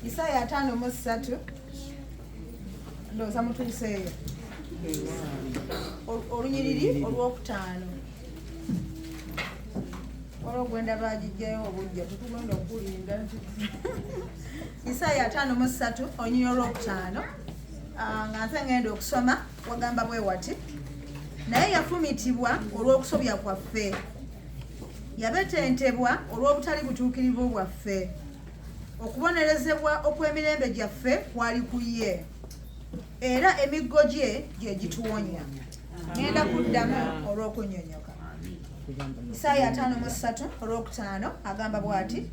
Isaya 5:3 ndowooza mutuuseeyo olunyiriri olwokutaano olwogwenda bagijjayo obujja tetugenda okulinda Isaya 5:3 olunyiriri olwokutaano nga nze ngenda okusoma wagamba bwe wati naye yafumitibwa olw'okusobya kwaffe yabetentebwa olw'obutali butuukirivu bwaffe okubonerezebwa okw'emirembe gyaffe kwali ku ye era emiggo gye gye gituwonya. Ngenda kuddamu olw'okunnyonnyoka. Isaya 5:3 olwokutaano agamba bw'ati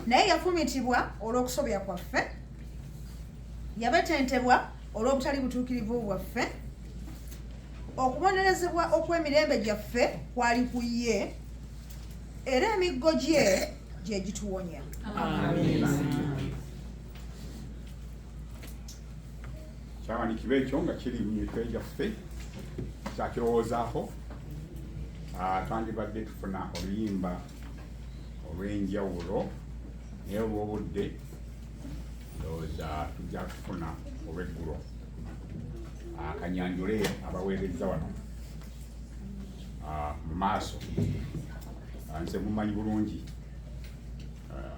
naye yafumitibwa olw'okusobya kwaffe yabetentebwa olw'obutali butuukirivu bwaffe okubonerezebwa okw'emirembe gyaffe kwali ku ye era emiggo gye gye gituwonya. Kyawandiikibwa ekyo nga kiri mu mitwe gyaffe kyakirowoozaako. Twandibadde tufuna oluyimba olw'enjawulo naye olw'obudde ndowooza tujja kufuna olw'eggulo. Kanyanjule abaweereza wano mu maaso nze mumanyi bulungi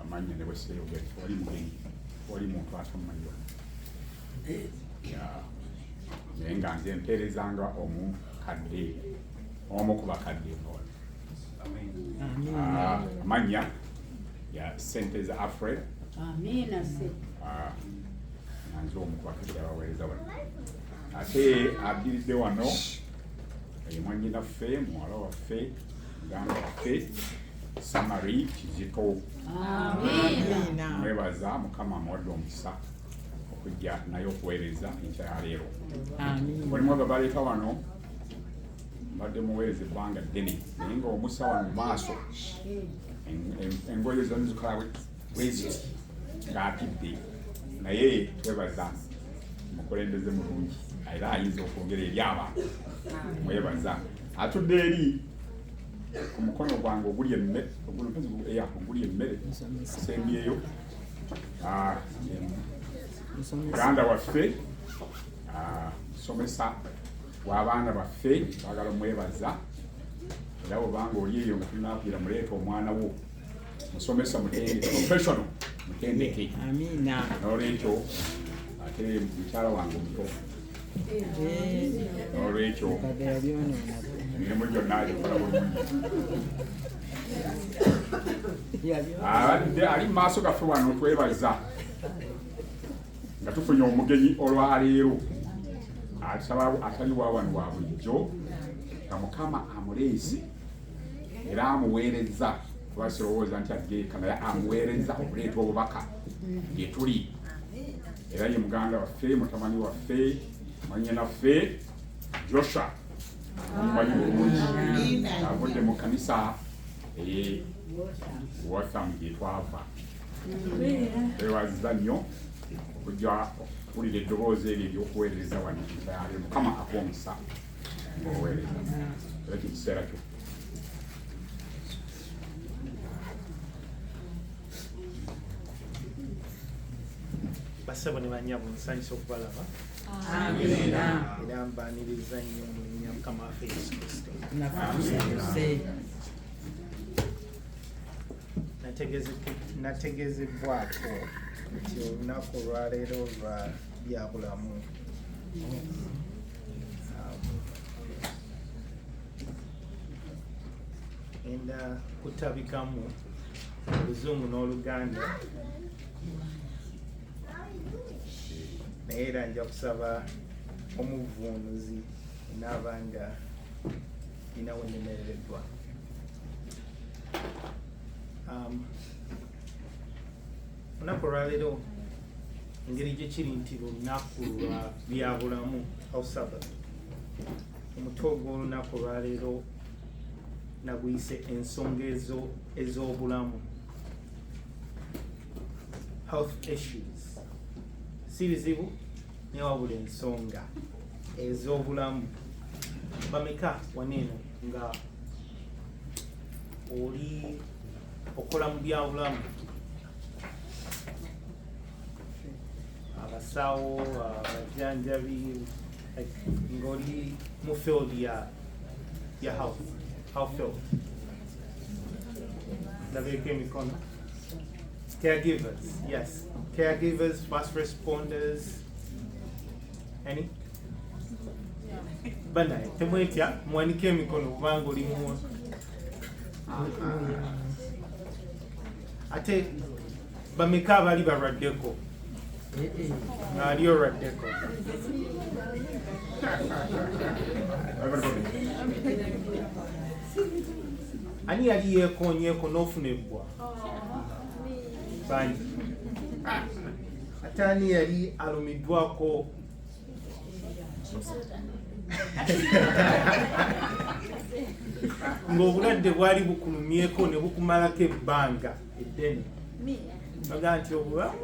amannya ne bweseeyogera wali mugenyi wali muntu atamumanyiwa naye nga nze mpeerezanga omukadde omu ku bakadde amannya ya sente za Alfred nanze omu ku bakadde abaweereza wano ate addiridde wano mwannyinaffe muwala waffe muganda waffe Samari Kizito. Mwebaza Mukama amuwadde omukisa okujja naye okuweereza enkya ya leero. Mulimu abo baleeta wano mbadde muweereza ebbanga ddene naye nga omusa wano mu maaso engoye zanzikala bweziti ng'atidde naye twebaza mukulembeze mulungi era ayinza okwogera eri abantu. Mwebaza atudde eri ku mukono gwange oguli emmere sembyeyo muganda waffe musomesa w'abaana baffe baagala omwebaza era bwobanga oli eyo nga tunaapira muleeta omwana wo musomesa professional mutendeke n'olwekyo ate mukyala wange omuto n'olwekyo emirimu gyonna agikola bulungi. Ali mu maaso gaffe wano twebaza nga tufunye omugenyi olwaleero atali wa wano wa bulijjo nga Mukama amuleese era amuweereza kuba sirowooza nti ageeka naye amuweereza okuleeta obubaka gye tuli era ye muganda waffe mutamani waffe mwannyinaffe Joshua omumanyi bulungi avudde mu kanisa Waltham gye twava. Twebaza nnyo okujja okuwulira eddoboozi eryo ery'okuweereza wano ekyale Mukama akuwa omukisa ng'oweereza era kikiseera kyo. Basebo ne bannyabo nsanyusa okubalaba era mbaaniriza nnyo mu linnya Mukama waffe Yesu Kristo. Nategezebbwako nti olunaku olwaleero lwa byabulamu enda kutabikamu Oluzungu n'Oluganda naye era nja kusaba omuvuunuzi naaba nga nina we nnemerereddwa. Olunaku olwaleero engeri gye kiri nti lunaku lwa byabulamu Sabbath. Omutwe gw'olunaku olwaleero naguyise ensonga ez'obulamu, health issues. Si bizibu naye wabula ensonga ez'obulamu. Bameka waneeno nga oli okola mu byabulamu, abasawo, abajjanjabi, ng'oli mu field ya health field. Ndabeeko emikono. Caregivers, yes. Caregivers, first responders. Any? Banaye, temwetya, muwanike emikono kubanga oli mu. Ate bameka abali balwaddeko? Ali olwaddeko. Ani yali yeekoonyeeko n'ofuna ebbwa? Bangi. Ate ani yali alumiddwako? Ng'obulwadde bwali bukulumyeko ne bukumalako ebbanga eddene. Baga nti obulamu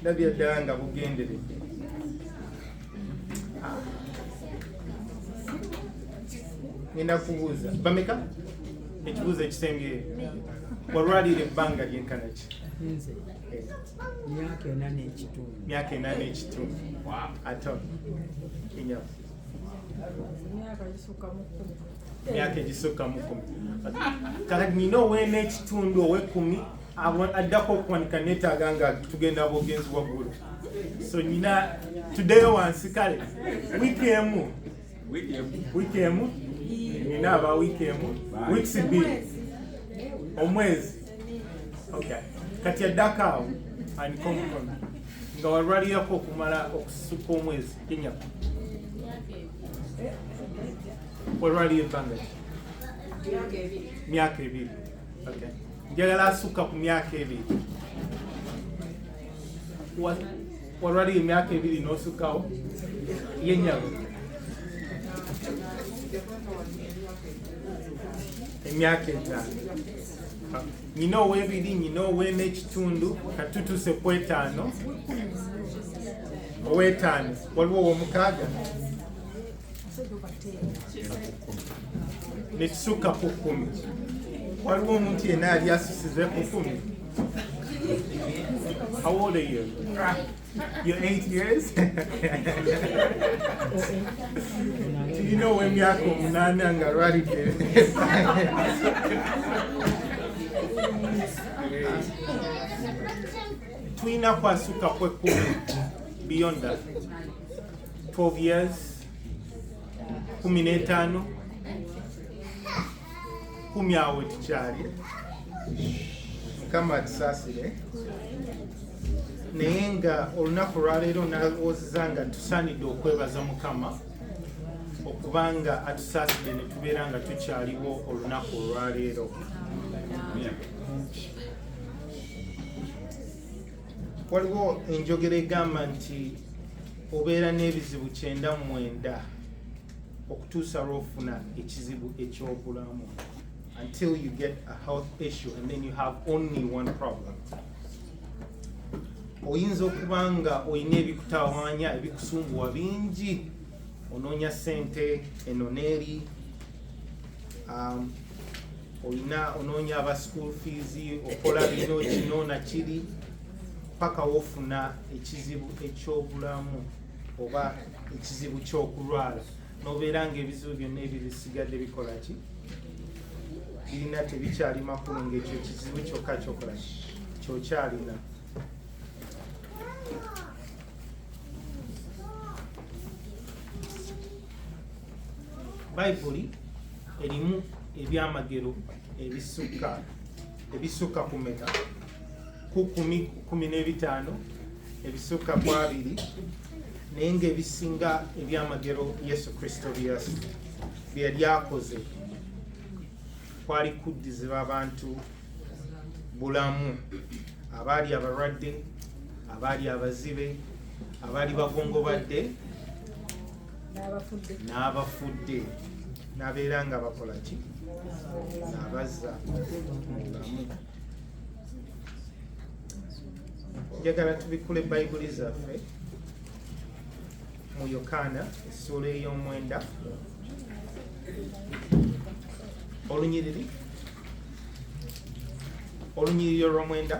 ndabye ddala nga bugenderedde. Ngenda kubuuza bameka ekibuuzo ekisengere walwalira ebbanga lyenkana ki? Nze myaka 4 n'ekitundu. Myaka 4 n'ekitundu. Atono kinyafu myaka egisukka mu 10. Kati nina ow'ekitundu ow'ekumi addako okuwanika neetaaga nga tugenda bwogenzi waggulu. So nina tuddeyo wansi kale wiiki emu nina aba wiiki emu weeks 2 omwezi. Okay, kati addako awo anika omukono nga walwalirako okumala okusukka omwezi kinyaku walwalira ebbanga myaka 2. Okay, njagala asukka ku myaka 2. Walwalira emyaka 2 n'osukkawo yenyago emyaka 5. Nina ow'ebiri, nina ow'ekitundu, katutuse ku 5. Ow'ettaano waliwo ow'omukaaga ne kisukka ku 10. Waliwo omuntu yenna yali asusize ku 10. How old are you? You're 8 years? Tulina ow'emyaka 8 nga lwalidde. Tulina kwasukka ku 10 beyond that. 12 years, 15, 10 awo tukyali. Mukama atusaasire. Naye nga olunaku lwaleero nalowooza nga tusaanidde okwebaza Mukama okubanga atusaasire ne tubeera nga tukyaliwo olunaku olwaleero. Waliwo enjogera egamba nti obeera n'ebizibu 99 okutuusa lw'ofuna ekizibu eky'obulamu, until you get a health issue and then you have only one problem. Oyinza okuba nga olina ebikutawaanya ebikusumbuwa bingi, onoonya ssente eno n'eri, onoonya aba school fees, okola bino kino na kiri, paka wofuna ekizibu eky'obulamu oba ekizibu ky'okulwala, n'obeera ng'ebizibu byonna ebisigadde bikola ki? Birina tebikyali makulu ng'ekyo ekizibu kyokka kyokola kyokyalina. Bayibuli erimu ebyamagero ebisukka ku meka ku 15 ebisukka ku 2, naye ng'ebisinga ebyamagero Yesu Kristo bye yali akoze kwali kuddiza abantu bulamu, abaali abalwadde, abaali abazibe, abaali bagongobadde n'abafudde, n'abeera nga bakola ki? N'abazza mu bulamu. Njagala tubikule Bayibuli zaffe mu Yokaana essula ey'omwenda olunyiriri olunyiriri olw'omwenda.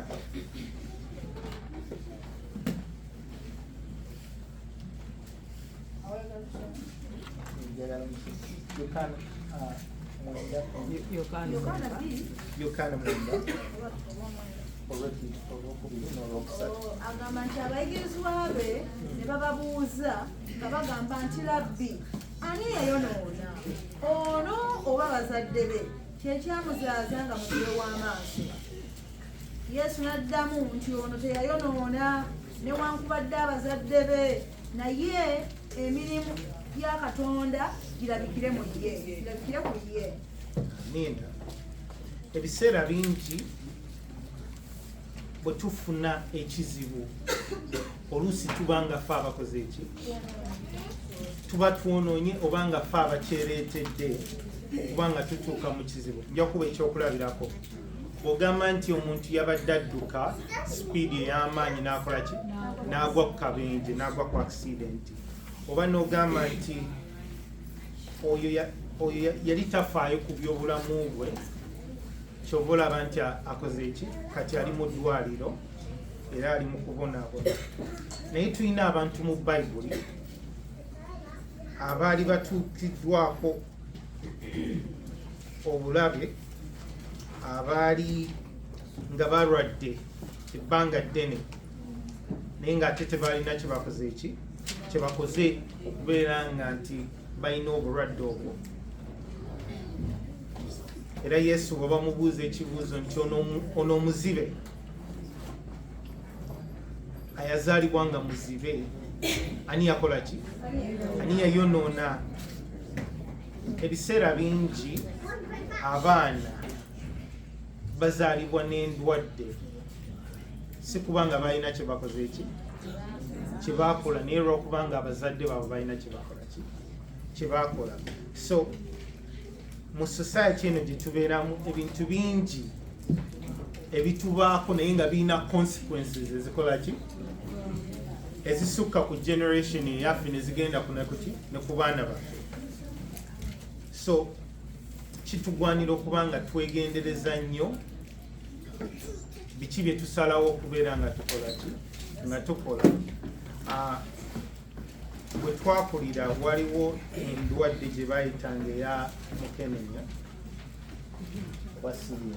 Yokaana mwenda olwokubiri n'olwokusatu. Agamba nti abayigirizwa be ne bababuuza nga bagamba nti Labbi, ani yayonoona, ono oba bazadde be kyekyamuzaaza nga mugire w'amaaso? Yesu n'addamu nti ono teyayonoona newankubadde abazadde be, naye emirimu ya Katonda girabikire mu ye. Nina ebiseera bingi bwe tufuna ekizibu oluusi tuba nga ffe abakoze eki, tuba twonoonye oba nga ffe abakyereetedde okuba nga tutuuka mu kizibu. Nja kuba ekyokulabirako bw'ogamba nti omuntu yabadde adduka sipiidi ey'amaanyi n'akola ki, n'agwa ku kabenje, n'agwa ku accident, oba n'ogamba nti oyo yali tafaayo ku byobulamu bwe, kyova olaba nti akoze eki, kati ali mu ddwaliro era ali mu kubonaabona. Naye tulina abantu mu Bayibuli abaali batuukiddwako obulabe, abaali nga balwadde ebbanga ddene naye ng'ate tebalina kyebakoze eki, kyebakoze okubeera nga nti balina obulwadde obwo. Era Yesu bwe bamubuuza ekibuuzo nti ono omuzibe, ayazaalibwa nga muzibe, ani yakola ki? Ani yayonoona? Ebiseera bingi abaana bazaalibwa n'endwadde, si kubanga balina kyebakoze eki, kyebakola, naye lwokubanga abazadde baabwe balina kyebakola ki, kyebakola. So mu society eno gye tubeeramu ebintu bingi ebitubaako naye nga birina consequences ezikola ki, ezisukka ku generation eyaffe nezigenda kunakuki ne ku baana baffe. So kitugwanira okuba nga twegendereza nnyo biki bye tusalawo okubeera nga tukola ki, nga tukola. Bwe twakulira waliwo endwadde gye bayitanga eya mukenenya wasirimu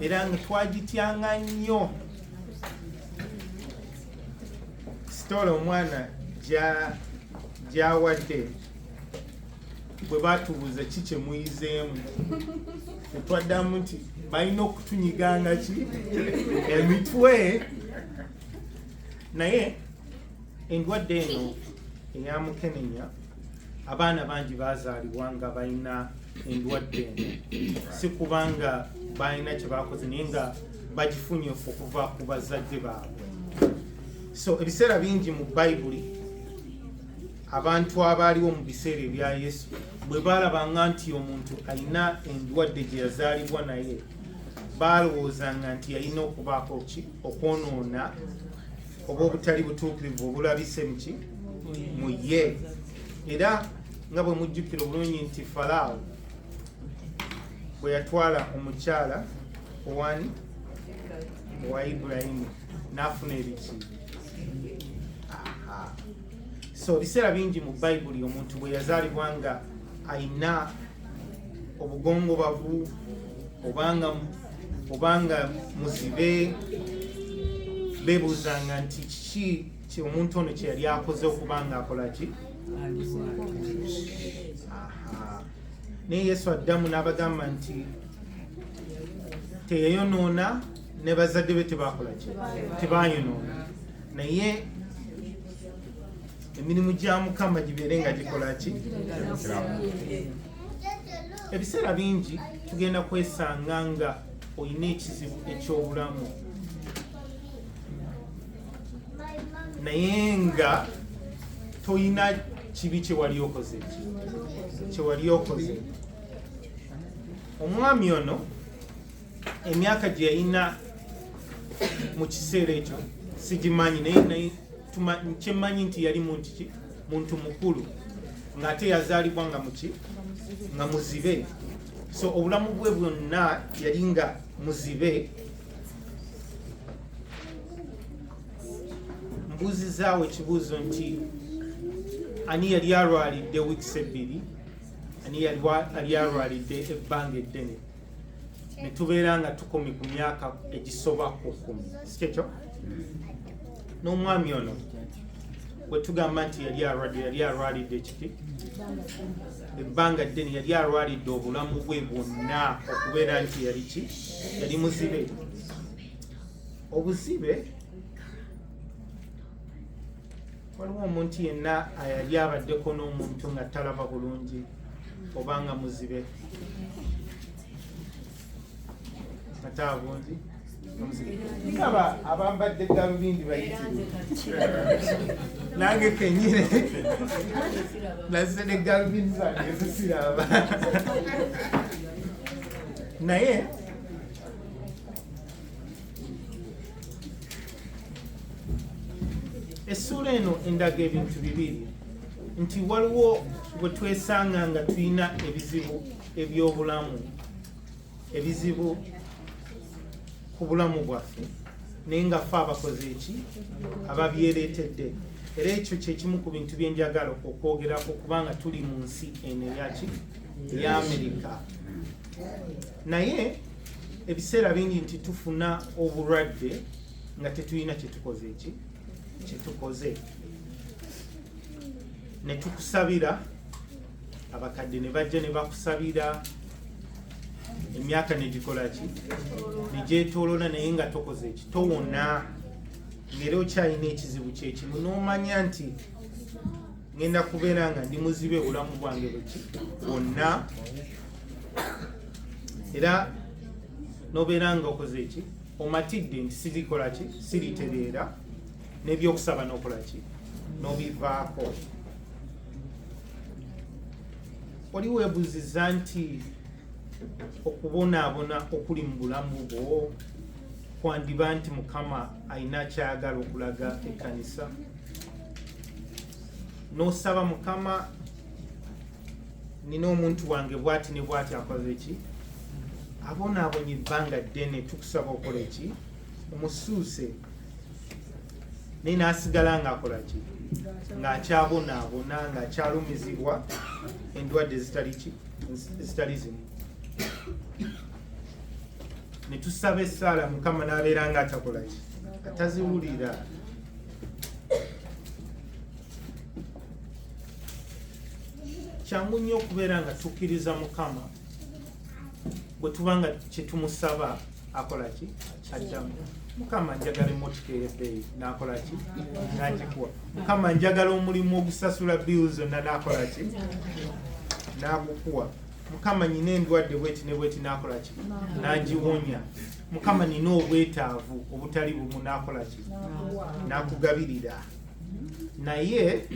era nga twagityanga nnyo. Sitoola omwana gyawadde bwe batubuuza ki kye muyizeemu, netwaddamu nti balina okutunyiganga ki, emitwe. Naye endwadde eno eya mukenenya abaana bangi bazaalibwa nga balina endwadde eno, si kubanga balina kye bakoze naye nga bagifunye okuva ku bazadde baabwe. So ebiseera bingi mu Bayibuli abantu abaaliwo mu biseera ebya Yesu bwe baalabanga nti omuntu alina endwadde gye yazaalibwa naye, baalowoozanga nti yalina okubaako ki, okwonoona oba obutali butuukirivu obulabise muki mu ye. Era nga bwe mujjukira obulungi nti Falaawo bwe yatwala omukyala owani owa Ibulayimu n'afuna ebiki. So biseera bingi mu Bayibuli omuntu bwe yazaalibwa nga ayina obugongobavu obanga muzibe, beebuuzanga nti kiki omuntu ono kye yali akoze okuba nga akola ki. Naye Yesu addamu n'abagamba nti teyayonoona ne bazadde be tebakola ki, tebayonoona, naye emirimu gya Mukama gibeere nga gikola ki. Ebiseera bingi tugenda kwesanga nga olina ekizibu eky'obulamu naye nga toyina kibi kyewali okoze. Omwami ono emyaka gye yalina mu kiseera ekyo sigimanyi, naye kyemmanyi nti yali muntu mukulu, ng'ate yazaalibwa nga muzibe. So obulamu bwe bwonna yali nga muzibe. Mbuuzizaawo ekibuuzo nti ani yali alwalidde wiikis 2, ani yali alwalidde ebbanga eddene, ne tubeera nga tukomye ku myaka egisoba ku 10, si kyekyo? N'omwami ono bwe tugamba nti yali alwalidde ekiki ebbanga ddene, yali alwalidde obulamu bwe bwonna okubeera nti yali muzibe. Obuzibe, waliwo omuntu yenna yali abaddeko n'omuntu nga talaba bulungi obanga muzibe, ataba bulungi ngaba abambadde galubindi bayitirivu. Nange kenyine nazze ne galubindi zange zisiraba. Naye essuula eno endaga ebintu bibiri, nti waliwo bwe twesanga nga tulina ebizibu eby'obulamu, ebizibu ku bulamu bwaffe, naye nga ffe abakoze eki ababyereetedde. Era ekyo kyekimu ku bintu bye njagala okwogerako, kubanga tuli mu nsi eno eya Amerika. Naye ebiseera bingi nti tufuna obulwadde nga tetulina kyetukoze eki kyetukoze, ne tukusabira, abakadde ne bajja ne bakusabira, emyaka ne gikola ki, ne gyetoolola, naye nga tokoze eki, towona. Ng'era okyalina ekizibu kyekimu, n'omanya nti ngenda kubeera nga ndi muzibe obulamu bwange bwonna, era n'obeera nga okoze eki, omatidde nti sirikola ki, siritereera, n'ebyokusaba n'okola ki, n'obivaako. Oli weebuuziza nti okubonaabona okuli mu bulamu bwo kwandiba nti Mukama alina kyayagala okulaga ekkanisa, n'osaba Mukama, nina omuntu wange bw'ati ne bw'ati akoze ki, abonaabonye ebbanga ddene, tukusaba okola eki, omusuuse, naye n'asigala ng'akola ki, ng'akyabonaabona, ng'akyalumizibwa endwadde ezitali zimu. Ne tusaba essaala, Mukama n'abeera nga atakola ki, ataziwulira. Kyangu nnyo okubeera nga tukkiriza Mukama bwe tuba nga kyetumusaba akola ki, addamu. Mukama njagala emmotoka ey'ebbeeyi, n'akola ki, n'agikuwa. Mukama njagala omulimu ogusasula bills zonna, n'akola ki, n'agukuwa. Mukama nina endwadde bweti ne bweti, n'akola ki, n'agiwonya. Mukama nina obwetaavu obutali bumu, n'akola ki, n'akugabirira. Naye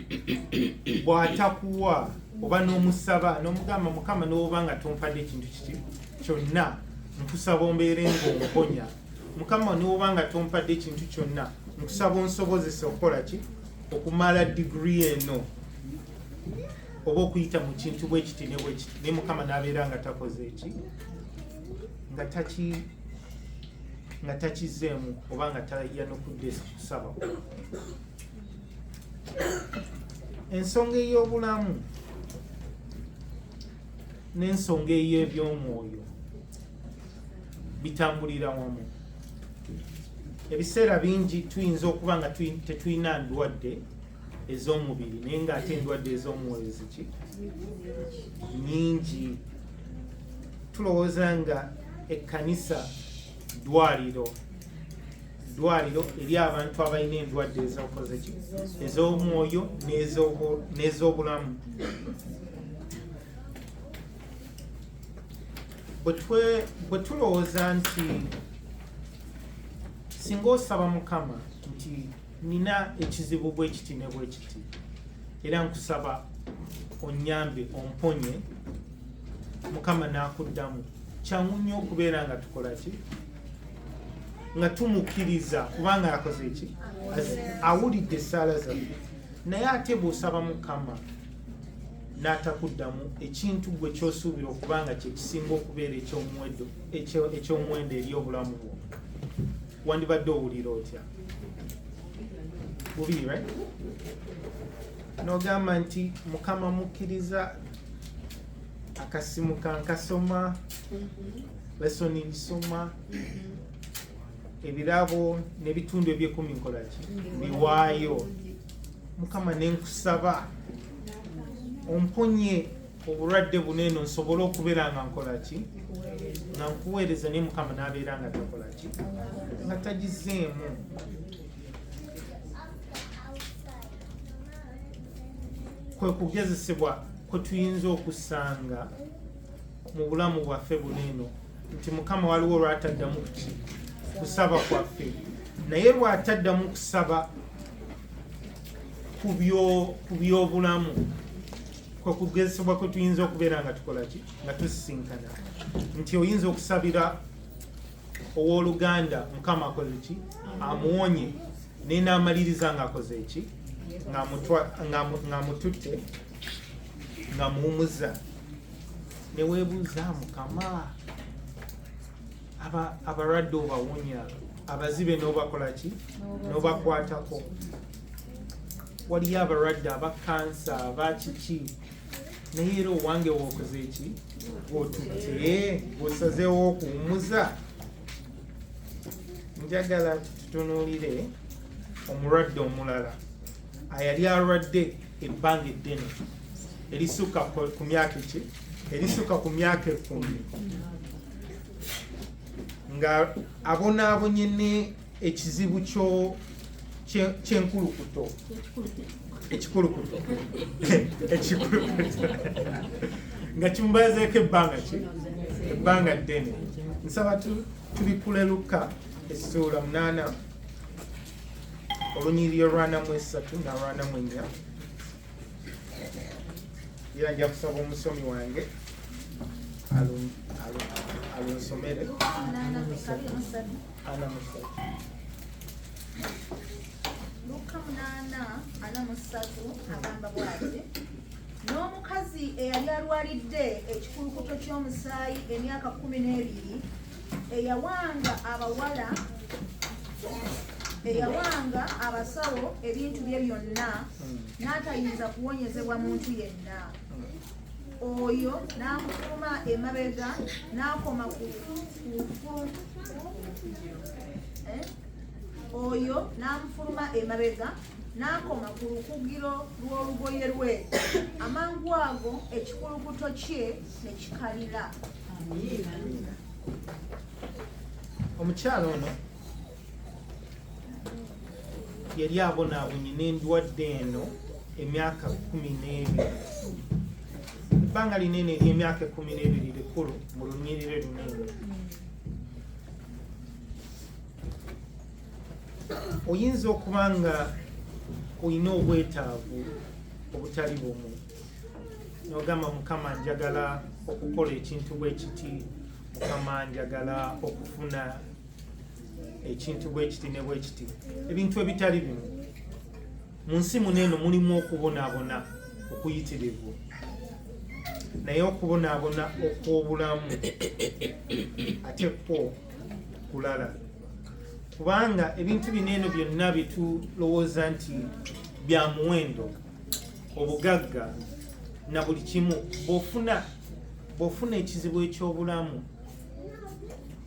bw'atakuwa oba n'omusaba n'omugamba, Mukama n'oba nga tompadde ekintu kiki kyonna, nkusaba ombeere ng'omponya. Mukama n'oba nga tompadde ekintu kyonna, nkusaba onsobozese okukola ki, okumala digiri eno, oba okuyita mu kintu bwe kiti ne bwe kiti. Naye Mukama n'abeera nga takoze eki, nga takizeemu, oba nga tayanukudde kusaba. Ensonga ey'obulamu n'ensonga ey'eby'omwoyo bitambulira wamu. Ebiseera bingi tuyinza okuba nga tetulina ndwadde ez'omubiri, naye ng'ate endwadde ez'omwoyo ziki nyingi. Tulowooza nga ekkanisa ddwaliro eri abantu abalina endwadde ez'okoze ki, ez'omwoyo n'ez'obulamu. Bwe tulowooza nti singa osaba Mukama nti nina ekizibu bwe kiti ne bwe kiti, era nkusaba onnyambe omponye, Mukama n'akuddamu, kyangu nnyo okubeera nga tukola ki, nga tumukkiriza, kubanga yakoze eki, awulidde essaala zaffe. Naye ate bw'osaba Mukama n'atakuddamu ekintu gwe kyosuubira okubanga kyekisinga okubeera eky'omuwendo eri obulamu bwo, wandibadde owulira otya? Bubi, right? N'ogamba nti Mukama mukkiriza, akasimu kankasoma, lesoni nsoma, ebirabo n'ebitundu eby'ekumi nkolaki biwaayo. Mukama nenkusaba omponye obulwadde buneeno nsobole okubeera nga nkolaki nga nkuweereza, naye Mukama n'abeera nga takolaki nga tagizeemu. Kwe kugezesebwa kwe tuyinza okusanga mu bulamu bwaffe buneeno nti Mukama waliwo lwataddamu kusaba kwaffe, naye lwataddamu kusaba ku by'obulamu kwe kugezesebwa kwe tuyinza okubeera nga tukolaki nga tusisinkana nti oyinza okusabira owooluganda Mukama akoze ki amuwonye, naye n'amaliriza ng'akoze ki nga mututte nga muwumuza. Ne weebuuza, Mukama abalwadde obawonya, abazibe n'obakolaki n'obakwatako. Waliyo abalwadde aba kansa, aba kiki, naye era owange wookoze eki gwotutte gwosazeewo okuwumuza. Njagala tutunuulire omulwadde omulala ayali alwadde ebbanga eddene erisukka ku myaka ki erisukka ku myaka 10 nga abonaabonye ne ekizibu kyenkulukuto ekikulukuto nga kimubazeeko ebbanga ddene. Nsaba tubikule Luka essuula 8 olunyiriri olw'43 n'olw'44. Era nja kusaba omusomi wange alunsomere. Luka 8:43 agamba bw'ati: n'omukazi eyali alwalidde ekikulukuto ky'omusaayi emyaka 12 eyawanga abasawo ebintu bye byonna n'atayinza kuwonyezebwa muntu yenna, oyo n'amufuluma emabega n'akoma ku lukugiro lw'olugoye lwe, amangu ago ekikulukuto kye ne kikalira. Omukyala ono yali abonaabonye n'endwadde eno emyaka 12. Ebbanga linene ery'emyaka 12 likulu mu lunyiriri lunene. Oyinza okuba nga olina obwetaavu obutali bumu, n'ogamba Mukama njagala okukola ekintu bwe kiti, Mukama njagala okufuna ekintu bwe kiti ne bwe kiti, ebintu ebitali bimu. Mu nsi muneeno mulimu okubonaabona okuyitirivu, naye okubonaabona okw'obulamu ate kwo kulala, kubanga ebintu bineeno byonna bitulowooza nti bya muwendo, obugagga na buli kimu. Bw'ofuna ekizibu eky'obulamu,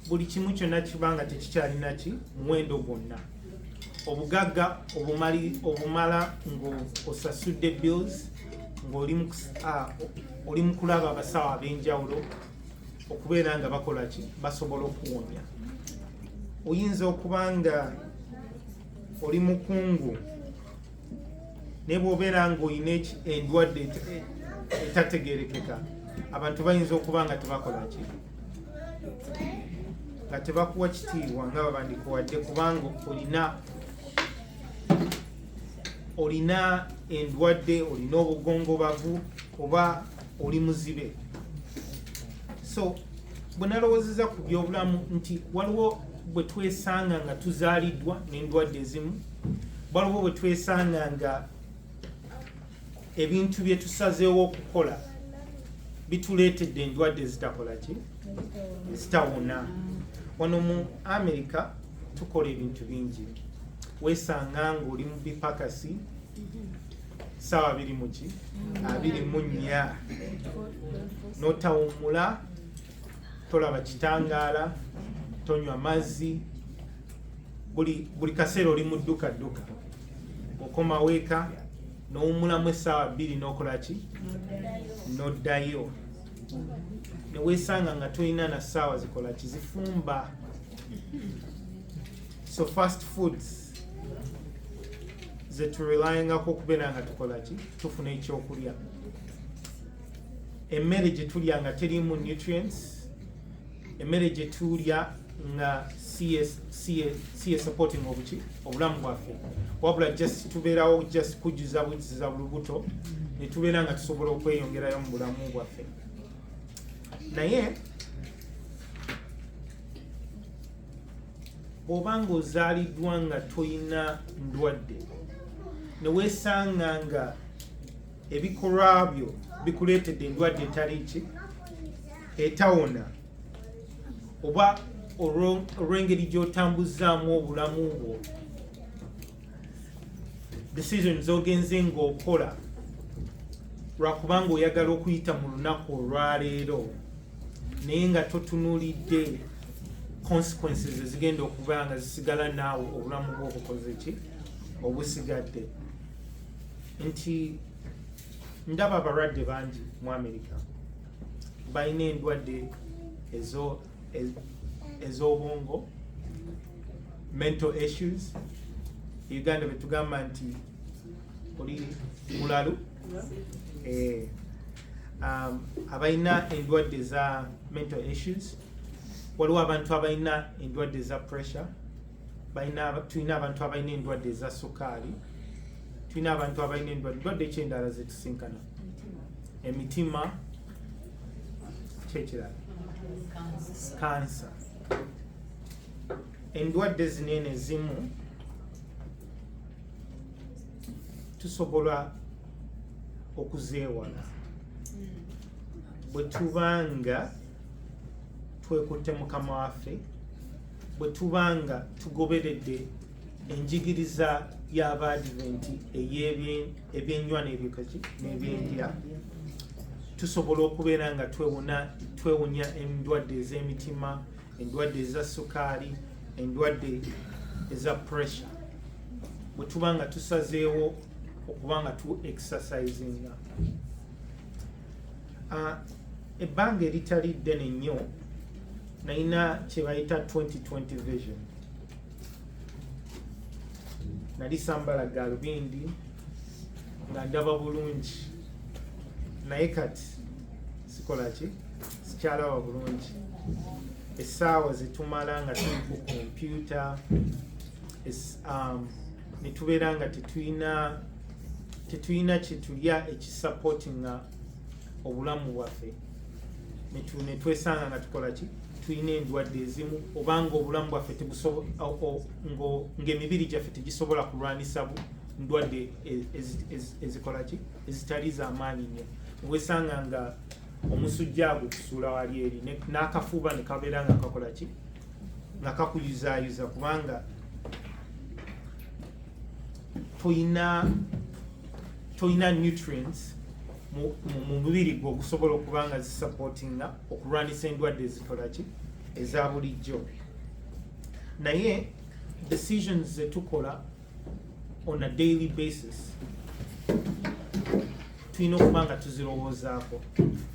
buli kimu kyonna kibanga tekikyalina muwendo gwonna. Obugagga obumala ng'osasudde bills, ng'oli mu kulaba abasawo ab'enjawulo okubeera nga bakola basobola okuwonya. Oyinza okuba nga oli mukungu, naye bw'obeera ng'olina endwadde etategeerekeka, abantu bayinza okuba nga tebakola nga tebakuwa kitiibwa nga babandikuwadde, kubanga olina endwadde, olina obugongobavu oba oli muzibe. So bwe nalowoozeza ku byobulamu nti waliwo bwe twesanga nga tuzaaliddwa n'endwadde ezimu, waliwo bwe twesanga nga ebintu bye tusazeewo okukola bituleetedde endwadde ezitakola ki zitawona. Wano mu America tukola ebintu bingi, weesanga ng'oli mu bipakasi ssaawa 24 n'otawummula, tolaba kitangaala, tonywa mazzi, buli kaseera oli mu dduka okoma weeka n'owummulamu essaawa 2 n'okola ki n'oddayo, ne weesanga nga tolina na ssaawa zikola ki zifumba. So fast foods ze turelyingako okubeera nga tukola ki tufuna ekyokulya. Emmere gye tulya nga terimu nutrients, emmere gye tulya nga siye supporting obulamu bwaffe, wabula just tubeerawo just kujjuza bujjuza lubuto ne tubeera nga tusobola okweyongerayo mu bulamu bwaffe. Naye bw'obanga ozaaliddwa nga toyina ndwadde ne weesanga nga ebikolwa byo bikuleetedde endwadde etali ki etawona, oba olw'engeri gy'otambuzaamu obulamu bwo, decisions z'ogenze ng'okola lwakubanga oyagala okuyita mu lunaku olwaleero naye nga totunuulidde consequences ezigenda okuba nga zisigala naawe obulamu bw'obukoze ki obusigadde. Nti ndaba abalwadde bangi mu America balina endwadde ez'obwongo, mental issues. Uganda betugamba nti oli mulalu, abalina endwadde za mental issues, waliwo abantu abalina endwadde za pressure, tulina abantu abalina endwadde za sukaali, tulina abantu abalina endwadde ekyendala zetusinkana, emitima, kyekirala kansa. Endwadde zinene ezimu tusobola okuzeewala bwe tubanga twekutte Mukama waffe, bwe tubanga tugoberedde enjigiriza y'Abadiventi ey'ebyenywa n'ebyendya, tusobola okubeera nga twewonya endwadde ez'emitima, endwadde eza sukaali, endwadde eza pressure, bwe tuba nga tusazeewo okuba nga tu-exercisinga. Ebbanga eritali ddene nnyo nalina kye bayita 2020 vision. Nali sambala galubindi nga ndaba bulungi, naye kati sikola ki sikyalaba bulungi. Essaawa zetumala nga tuli ku kompyuta, ne tubeera nga tetulina kyetulya ekisupportinga obulamu bwaffe, ne twesanga nga tukola ki tulina endwadde ezimu, obanga obulamu bwaffe ng'emibiri gyaffe tegisobola kulwanisa ndwadde ezikola ki ezitali z'amaanyi nnyo. Wesanga nga omusujja gukusuula wali eri n'akafuba ne kabeera nga kakola ki nga kakuyuzaayuza, kubanga toyina nutrients mu mubiri gwe ogusobola okuba nga zisupportinga okulwanisa endwadde ezikola ki eza bulijjo. Naye decisions zetukola on a daily basis tulina okuba nga tuzirowoozaako,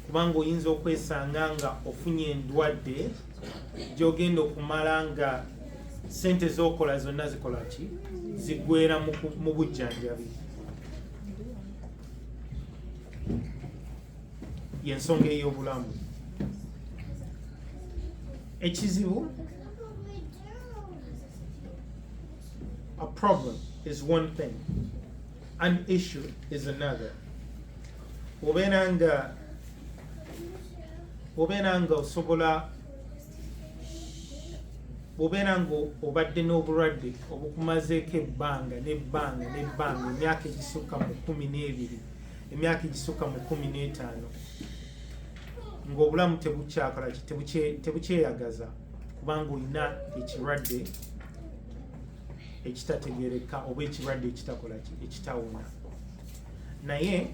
kubanga oyinza okwesanga nga ofunye endwadde gy'ogenda okumala nga sente z'okola zonna zikola ki ziggweera mu bujjanjabi. Y'ensonga ey'obulamu. Ekizibu, a problem is one thing, an issue is another. Obeera nga osobola, obeera nga obadde n'obulwadde obukumazeeko ebbanga emyaka egisukka mu 12, emyaka egisukka mu 15 ng'obulamu tebukyakola tebukyeyagaza kubanga olina ekirwadde ekitategeereka oba ekirwadde ekitakola ekitawona. Naye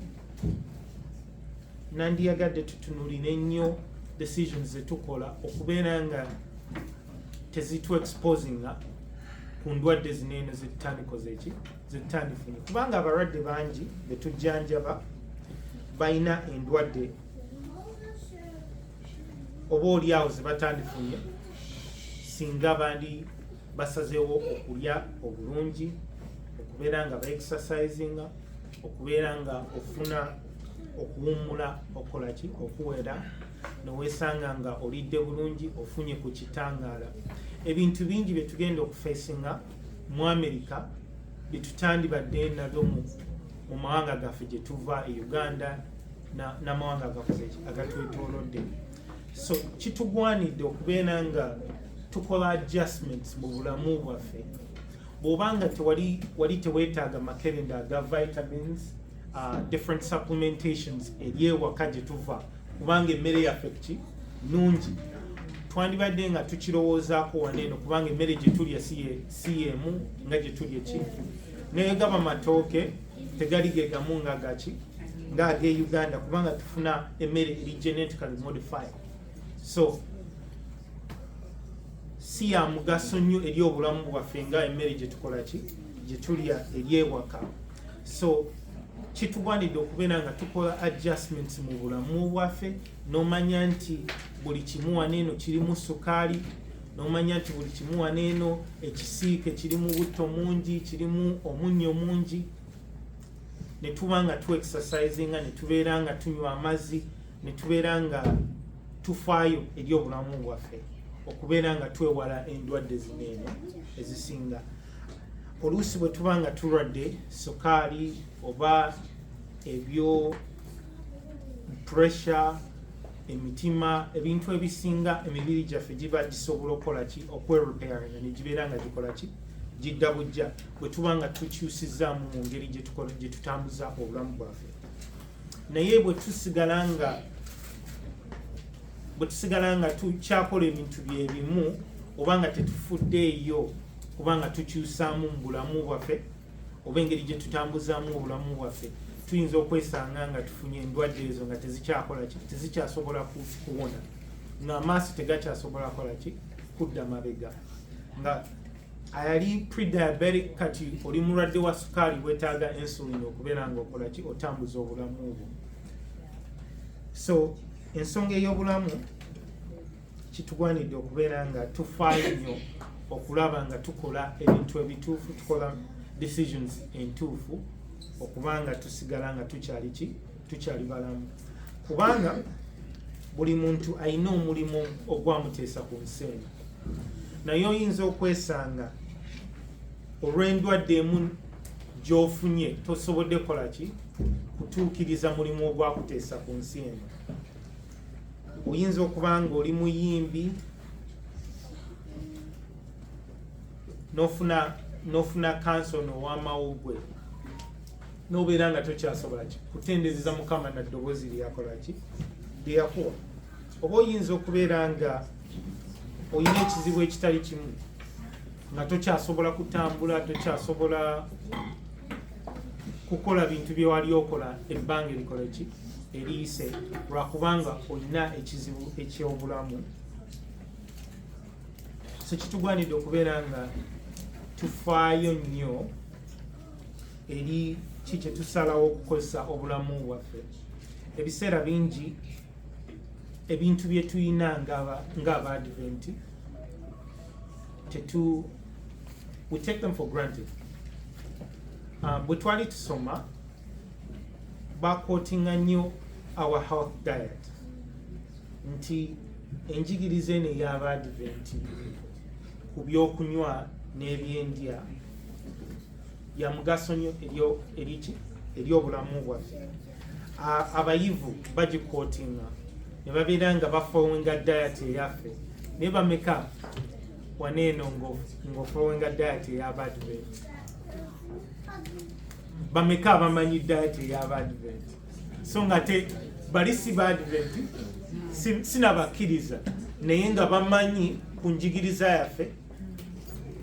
nandiyagadde tutunulire ennyo decisions zetukola okubeera nga tezitu exposinga ku ndwadde zineeno zetutandifune, kubanga abalwadde bangi betujjanjaba balina endwadde oba oliawo zebatandifunye singa bandi basazeewo okulya obulungi, okubeera nga baexercisinga, okubeera nga ofuna okuwummula okolaki okuwera nowesanga nga olidde bulungi ofunye ku kitangaala. Ebintu bingi byetugenda okufeesinga mu America byetutandibadde nabyo mu mawanga gaffe gye tuva e Uganda n'amawanga agatwetoolodde. So kitugwanidde okubeera nga tukola adjustments mu bulamu bwaffe. Bw'obanga wali teweetaaga makerenda aga vitamins, different supplementations eri ewaka gye tuva kubanga emmere yaffe nungi, twandibadde nga tukirowoozaako waneeno kubanga emmere gye tulya si yemu nga gye tulya naye gaba matooke tegali gegamu nga ag'e Uganda kubanga tufuna emmere eri genetically modified. So si ya mugaso nnyo eri obulamu bwaffe nga emmere gye tulya eri ewaka. So kitugwanidde okubeera nga tukola adjustments mu bulamu bwaffe, n'omanya nti buli kimu waneeno kirimu sukaali, n'omanya nti buli kimu waneeno ekisiike kirimu butto mungi, kirimu omunnyo mungi, ne tuba nga tu-exercisinga, ne tubeera nga tunywa amazzi, ne tubeera nga tufaayo eri obulamu bwaffe, okubeera nga twewala endwadde zineeno ezisinga. Oluusi bwe tuba nga tulwadde sukaali oba ebyo pressure, emitima, ebintu ebisinga emibiri gyaffe giba gisobola okukola okwerepairinga ne gibeera nga gikola gidda bujja bwe tuba nga tukyusizaamu mu ngeri gye tutambuza obulamu bwaffe. Naye bwe tusigala nga tukyakola ebintu byebimu oba nga tetufuddeeyo kubanga tukyusaamu mu bulamu bwaffe oba engeri gye tutambuzaamu obulamu bwaffe, tuyinza okwesanga nga tufunye endwadde ezo nga tezikyasobola kuwona, ng'amaaso tegakyasobola kudda mabega. Nga ayali pre-diabetic kati oli mulwadde wa sukaali wetaaga insulin okubeera nga otambuza obulamu obwo. So ensonga ey'obulamu kitugwanidde okubeera nga tufaayo nnyo okulaba nga tukola ebintu ebituufu, tukola decisions entuufu okubanga tusigala nga tukyali balamu, kubanga buli muntu alina omulimu ogwamuteesa ku nsi eno. Naye oyinza okwesanga olw'endwadde emu gy'ofunye tosobodde kutuukiriza mulimu ogwakuteesa ku nsi eno. Oyinza okuba nga oli muyimbi n'ofuna kanso n'ow'amawugwe n'obeera nga tokyasobola kutendezeza Mukama na ddoboozi lyeyakuwa. Oba oyinza okubeera nga olina ekizibu ekitali kimu nga tokyasobola kutambula, tokyasobola kukola bintu bye wali okola ebbanga eriyise lwakubanga olina ekizibu eky'obulamu. So kitugwanidde okubeera nga tufaayo nnyo eri kye tusalawo okukozesa obulamu bwaffe. Ebiseera bingi ebintu bye tuyina ng'Abadventi we take them for granted. Bwe twali tusoma bakootinga nnyo our health diet nti enjigiriza eno ey'Abadventi ku byokunywa n'ebyendya ya mugaso nnyo eri obulamu bwaffe. Abayivu bagikootinga ne babeera nga bafowenga diet eyaffe. Naye bameka waneeno ng'ofowenga diet ey'Abadventi? Bameka abamanyi diet ey'Abadventi? so nga te bali si Advent sinabakkiriza naye nga bamanyi ku njigiriza yaffe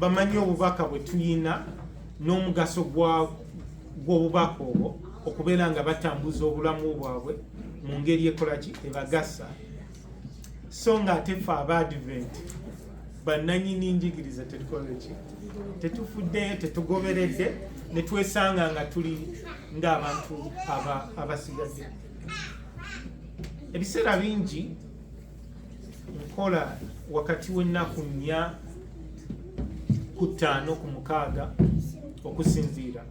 bamanyi obubaka bwe tuyina n'omugaso gw'obubaka obwo okubeera nga batambuza obulamu bwabwe mu ngeri ekolaki ebagasa so nga ate ffe Abadvent bannanyini njigiriza tetukoleki tetufuddeyo tetugoberedde ne twesanga nga tuli ng'abantu abasigadde. Ebiseera bingi nkola wakati w'ennaku 4 ku 5 ku 6 okusinziira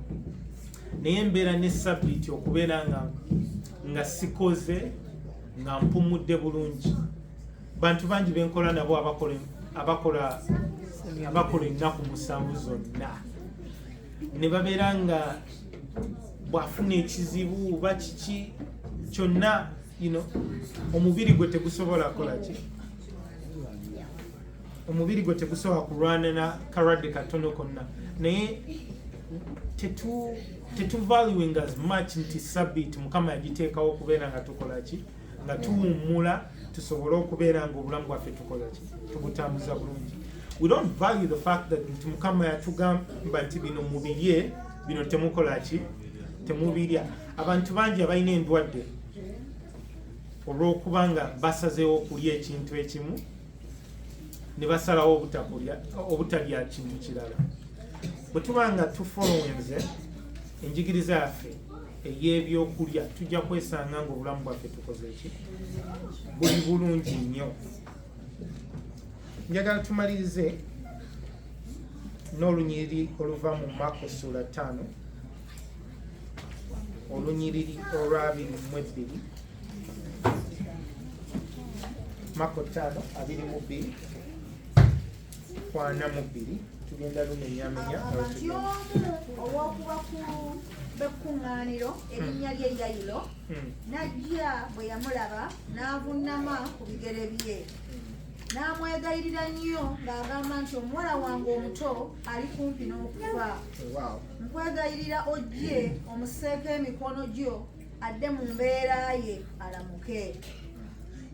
naye mbeera ne sabbiiti okubeera nga sikoze nga mpumudde bulungi. Bantu bangi benkola nabo abakola ennaku 7 zonna ne babeera nga bw'afuna ekizibu oba kiki kyonna omubiri gwe tegusobola kukolaki omubiri gwe tegusobola kulwana na karadde katono konna naye tetuvaluing as much nti sabbiiti Mukama yagiteekawo okubeera nga tukolaki nga tuwummula tusobole okubeera nga obulamu bwaffe tukolaki tubutambuza bulungi. We don't value the fact that nti Mukama yatugamba nti bino mubirye bino temukolaki temubirya. Abantu bangi abalina endwadde olw'okuba nga basazeewo okulya ekintu ekimu ne basalawo obutalya kintu kirala. Bwe tuba nga tufolowinze enjigiriza yaffe ey'ebyokulya tujja kwesanga nga obulamu bwaffe tukoze ki buli bulungi nnyo. Njagala tumalirize n'olunyiriri oluva mu Marko Sura 5 olunyiriri olwa 22 Marko 5:22 tugenda lumenyamenya abantu ow'okubakulu b'ekkuŋŋaaniro erinnya lye Yayiro n'ajja bwe yamulaba n'avunnama ku bigere bye n'amwegayirira nnyo ng'agamba nti omuwala wange omuto ali kumpi n'okufa. Nkwegayirira ojje omuseeko emikono gyo adde mu mbeera ye alamuke.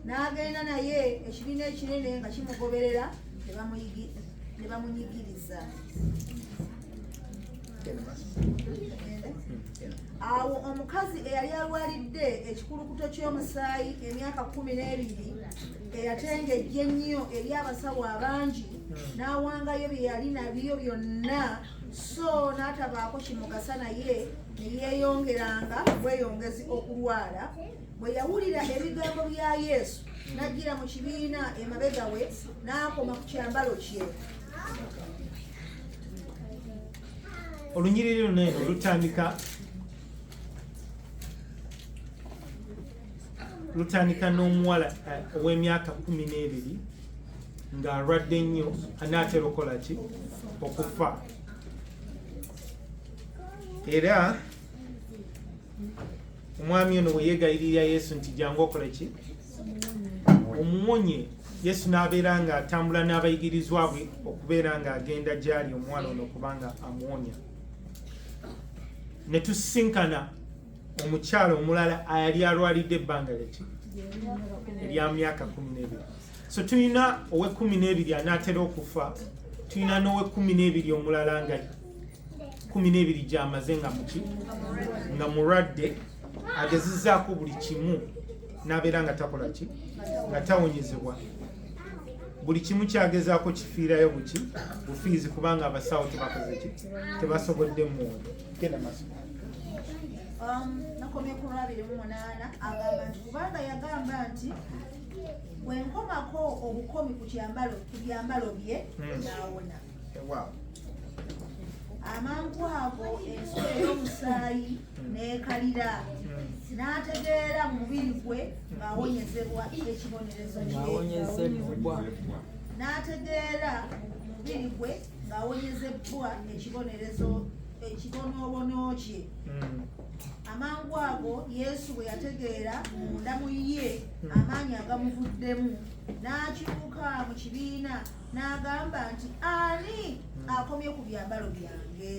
N'agenda naye ekibiina ekinene nga kimugoberera ne bamunyigiriza. Awo omukazi eyali alwalidde ekikulukuto ky'omusaayi emyaka 12 eyatengejje ennyo eri abasawo abangi n'awangayo bye yali nabyo byonna so n'atabaako kimugasa naye ne yeeyongeranga bweyongezi okulwala. Bwe yawulira ebigambo bya Yesu n'ajjira mu kibiina emabega we n'akoma ku kyambalo kye. Olunyiriri luno eno lutandika n'omuwala ow'emyaka 12 ng'alwadde nnyo anaatera okukola ki okufa. Era omwami ono bwe yeegayirira Yesu nti jangu okola ki omuwonye. Yesu n'abeera ng'atambula n'abayigirizwa bwe okubeera ng'agenda gy'ali omuwala ono kubanga amuwonya. Ne tusisinkana omukyala omulala ayali alwalidde ebbanga erya myaka 12. So tulina owe-12 anaatera okufa, tulina n'owe-12 omulala nga 12 gy'amaze nga mulwadde agezizzaako buli kimu n'abeera nga takola ki nga tawonyezebwa. Buli kimu kyagezaako kifiirayo bufiizi kubanga abasawo tebakoze ki tebasobodde mwoyo. Genda maaso. Nakomye ku 28 agamba nti kubanga yagamba nti bwe nkomako obukomi ku byambalo bye naawona. Amangu ago ensuwa ey'omusaayi n'ekalira n'ategeera mu mubiri gwe ng'awonyezebwa ekibonerezo ekibonoobono kye. Amangu ago Yesu bwe yategeera munda mu ye amaanyi agamuvuddemu n'akyuka mu kibiina n'agamba nti ani akomye ku byambalo byange.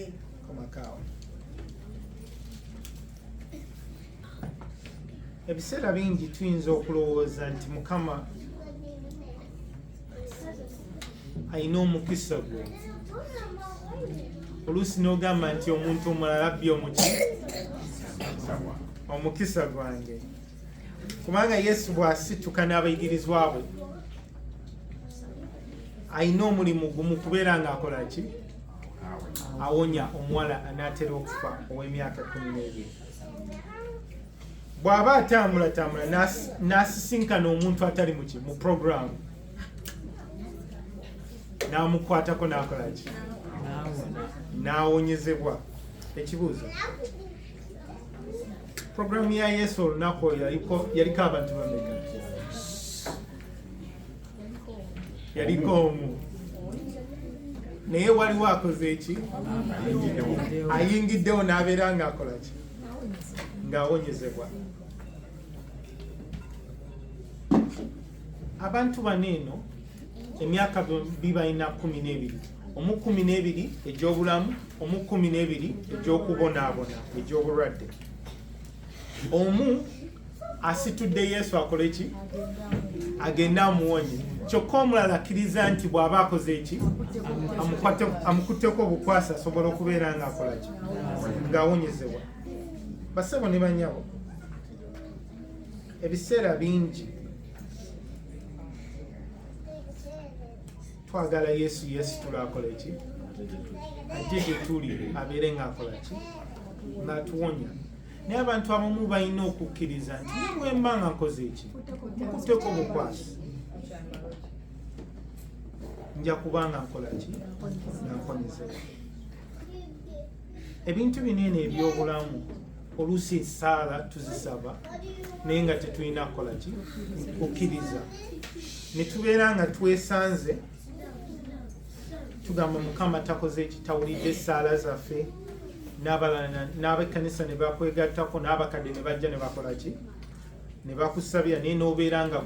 ebiseera bingi tuyinza okulowooza nti Mukama ayina omukisa gwe. Oluusi n'ogamba nti omuntu omulala abbye omukisa gwange. Kubanga Yesu bw'asituka n'abayigirizwa be ayina omulimu gumu kubeera ng'akola ki? Awonya omuwala anaatera okufa ow'emyaka 12. Bw'aba atambula n'asisinkana omuntu atali mu programu n'amukwatako n'akola ki? N'awonyezebwa. Ekibuuzo, programu ya Yesu olunaku yaliko abantu bameka? Yaliko omu. Naye waliwo akoze eki? Ayingiddewo n'abeera ng'akola ki? Ng'awonyezebwa. Abantu bano eno emyaka bibalina 12. Omu 12 egy'obulamu, omu 12 egy'okubonaabona egy'obulwadde. Omu asitudde Yesu akole ki? Agenda amuwonye. Kyokka omulala akkiriza nti bw'aba akoze eki? Amukutteko obukwasi asobola okubeera ng'akola ki? Ng'awonyezebwa. Basebo ne banyabo, ebiseera bingi twagala Yesu tulakola ki? Ajje gye tuli abeere ng'akola ki? Ng'atuwonya. Naye abantu abamu balina okukkiriza nti ne bwe mba nga nkoze eki? Nkutteko obukwasi, nja kubanga nkola ki? Namponyezebwa. Ebintu binene eby'obulamu oluusi essaala tuzisaba naye nga tetulina kukola ki? Kukkiriza. Ne tubeera nga twesanze tugamba Mukama takoze eki? Tawulidde essaala zaffe. N'ab'ekkanisa ne bakwegattako, n'abakadde ne bajja ne bakola ki? Ne bakusabira, naye n'obeera nga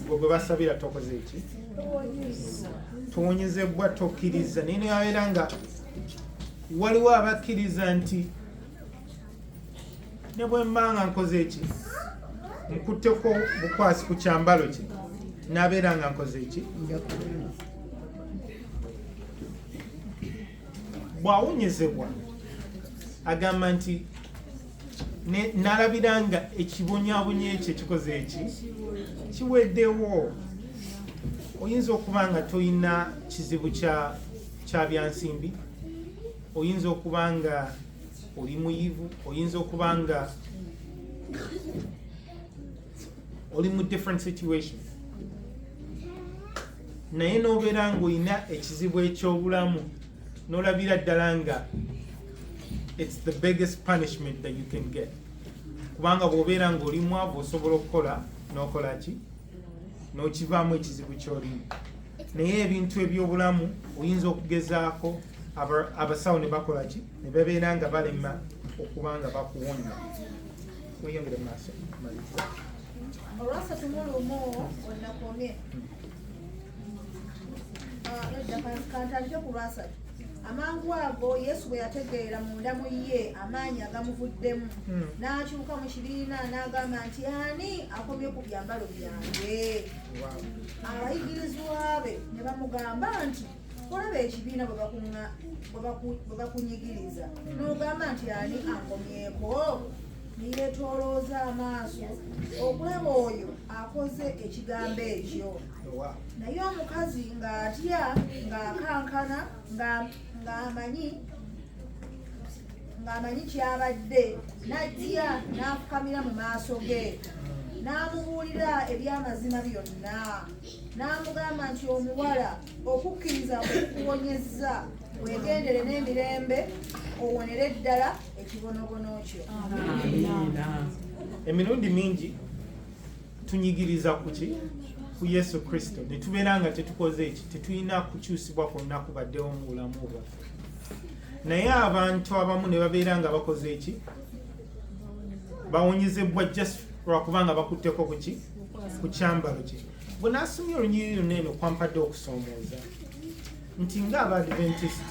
gwe basabira tokoze eki? Tuwonyezebwa, tokkiriza. Naye nabeera nga waliwo abakkiriza nti ne bwe mba nga nkoze eki? Nkutteko bukwasi ku kyambalo ki? N'abeera nga nkoze eki? Bw'awonyezebwa agamba nti n'alabira nga ekibonyaabonyo ekyo ekikoze eki? Kiweddewo. Oyinza okuba nga toyina kizibu kya byansimbi, oyinza okuba nga oli muyivu, oyinza okuba nga oli mu different situation, naye n'obeera ng'olina ekizibu eky'obulamu n'olabira ddala nga it's the biggest punishment that you can get. Kubanga bw'obeera ng'oli mwavu osobola okukola n'okola ki? N'okivaamu ekizibu ky'olimu. Naye ebintu eby'obulamu oyinza okugezaako, abasawo ne bakola ki? Ne babeera nga balema okuba nga bakuwonya. Weyongere maaso. Olwasatu mu lumu onnakomye. Kantandike ku lwasatu. Amangu ago Yesu bwe yategeera munda mu ye amaanyi agamuvuddemu, n'akyuka mu kibiina n'agamba nti ani akomye ku byambalo byange? Abayigirizwa be ne bamugamba nti olaba ekibiina bwe bakunyigiriza n'ogamba nti ani ankomyeko? Ne yeetoolooza amaaso okulaba oyo akoze ekigambo ekyo. Naye omukazi ng'atya ng'akankana ng'amanyi kyabadde, n'ajja n'afukamira mu maaso ge n'amubuulira eby'amazima byonna. N'amugamba nti omuwala, okukkiriza kukuwonyezza, weegendere n'emirembe owonere ddala ekibonobono kyo. Emirundi mingi tunyigiriza ku ki? Ku Yesu Kristo. Ne tubeera nga tetukoze eki? Tetulina kukyusibwa kwonna kubaddewo mu bulamu bwaffe. Naye abantu abamu ne babeera nga bakoze eki? Bawonyezebwa just lwakubanga bakutteko ku ki? Ku kyambalo ki? Bwe naasomye olunyiriri luneeno kwampadde okusoomooza nti ng'Abadventist,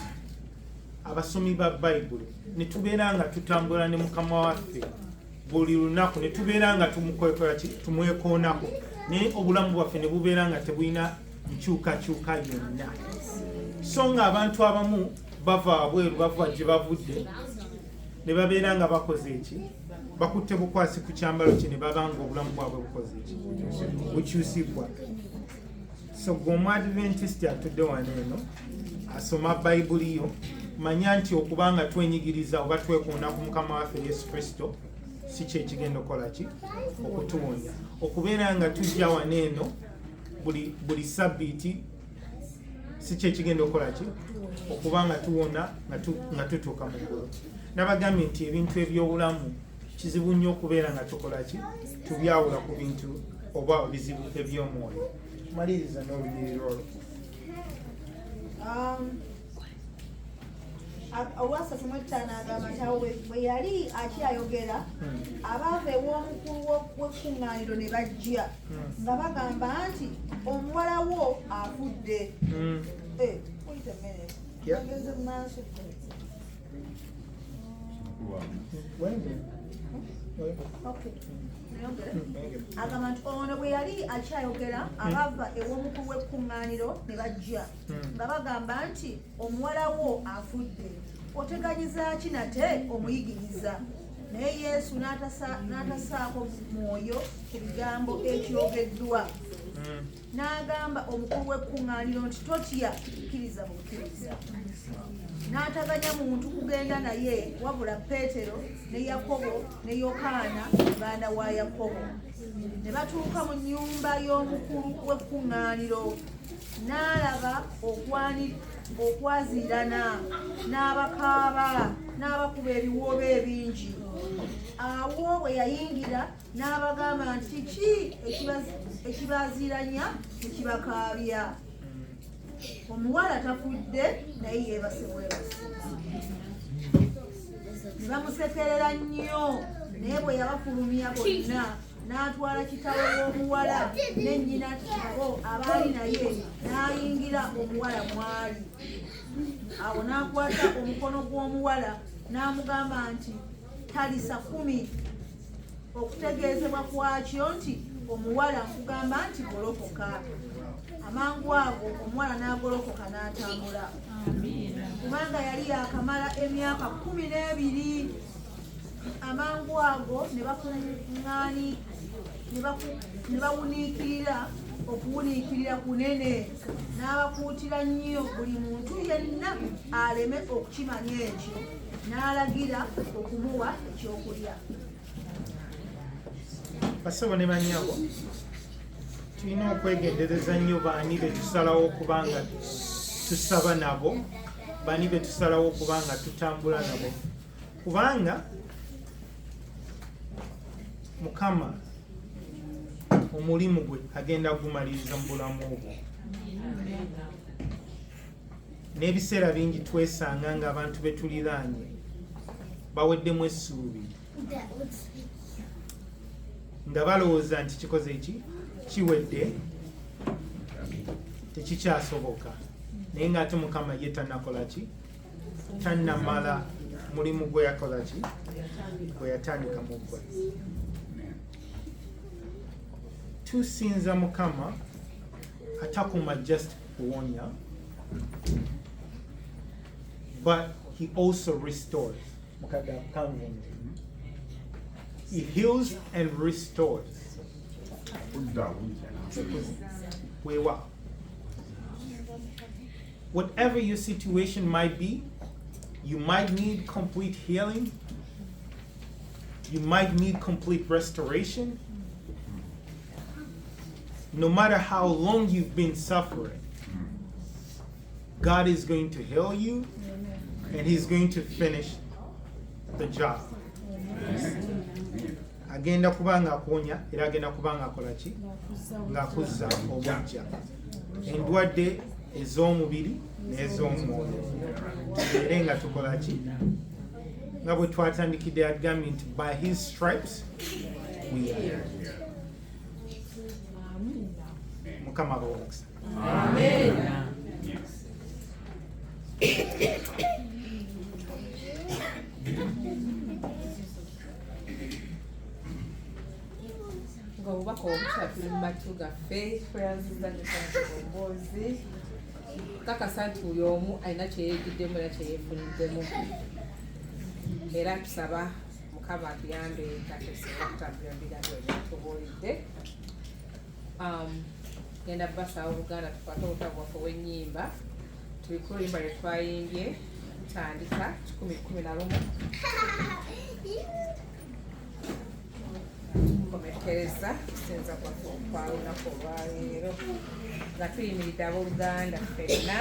abasomi ba Bayibuli, ne tubeera nga tutambula ne Mukama waffe buli lunaku ne tubeera nga tumwekoonako naye obulamu bwaffe ne bubeera nga tebulina nkyukakyuka yonna. So nga abantu abamu bava abweru bava gye bavudde ne babeera nga bakoze eki, bakutte bukwasi ku kyambalo kye ne baba nga obulamu bwabwe bukoze eki, bukyusibwa. So gwe Omwadventist atudde wano eno asoma Bayibuli yo, manya nti okubanga twenyigiriza oba twekoona ku Mukama waffe Yesu Kristo si kye kigenda okukola ki okutuwonya. Okubeera nga tujja wano eno buli sabbiiti si kye kigenda okukola ki okubanga tuwona nga tutuuka mu ggulu. Nabagambye nti ebintu eby'obulamu kizibu nnyo okubeera nga tukola ki tubyawula ku bintu oba bizibu eby'omwoyo. Maliriza n'olunnyiriri olwo. Olwasatu mu ttaano agamba nti awo bwe yali akyayogera abaava ew'omukulu w'ekkuŋŋaaniro ne bajja nga bagamba nti omuwala wo afudde. Wait a minute. Bageze mu maaso. Okay. Agamba nti ono bwe yali akyayogera abaava ew'omukulu w'ekkuŋŋaaniro ne bajja nga bagamba nti omuwala wo afudde, oteganyiza ki nate omuyigiriza? Naye Yesu n'atasaako mwoyo ku bigambo ekyogeddwa, n'agamba omukulu w'ekkuŋŋaaniro nti totya, kkiriza bukkiriza. N'ataganya muntu kugenda naye wabula Peetero ne Yakobo ne Yokaana baganda wa Yakobo. Ne batuuka mu nnyumba y'omukulu w'ekkuŋŋaaniro, n'alaba okwaziirana, n'abakaaba, n'abakuba ebiwoobe ebingi. Awo bwe yayingira n'abagamba nti kiki ekibaziiranya ekibakaabya? Omuwala tafudde naye yeebase bwebase. Ne bamusekerera nnyo, naye bwe yabafulumya bonna n'atwala kitaawe w'omuwala ne nnyina abo abaali naye n'ayingira omuwala mwali. Awo n'akwata omukono gw'omuwala n'amugamba nti talisa kumi, okutegeezebwa kwakyo nti omuwala nkugamba nti golokoka. Amangu ago omuwala n'agolokoka n'atambula, kubanga yali yakamala emyaka 12. Amangu ago ne bawuniikirira okuwuniikirira kunene, n'abakuutira nnyo buli muntu yenna aleme okukimanya ekyo, n'alagira okumuwa ekyokulya. Basabo ne bannyabo, tulina okwegendereza nnyo baani be tusalawo okubanga tusaba nabo, baani be tusalawo okubanga tutambula nabo, kubanga Mukama omulimu gwe agenda gumaliriza mu bulamu obwo. N'ebiseera bingi twesanga nga abantu be tuliraanye baweddemu essuubi, nga balowooza nti kikoze eki kiwedde, tekikyasoboka. Naye ng'ate Mukama ye tannakola ki, tannamala mulimu gwe yakola ki, gwe yatandika mu ggwe. Tusinza Mukama atakuma just kuwonya, but he also restores. He heals and restores. Whatever your situation might be, you might need complete healing, you might need complete restoration. No matter how long you've been suffering, God is going to heal you and he's going to finish the job. Agenda kubanga akonya era agenda kubanga akola ki ng'akuzza obujja endwadde ez'omubiri n'ez'omwoyo. Tubeere nga tukola ki nga bwe twatandikidde agambye nti by his stripes we are healed. Mukama bawomukisa. Amen. omwaka omupya tuli mu matu gaffe tweyaziza nesamukombozi kakasa nti buli omu alina kyeyegiddemu era kyeyeefuniddemu era tusaba mukama atuyambe katesinga kutambulira mubigambo ebyatubuulidde. Genda basaba Buganda tukwate obutabo bwaffe ow'ennyimba tuliko oluyimba lwe twayimbye tutandika 10:11 tukomekereza tusinza kwaffe okwa lunaku olwaleero nga tuyimiridde abooluganda ffenna.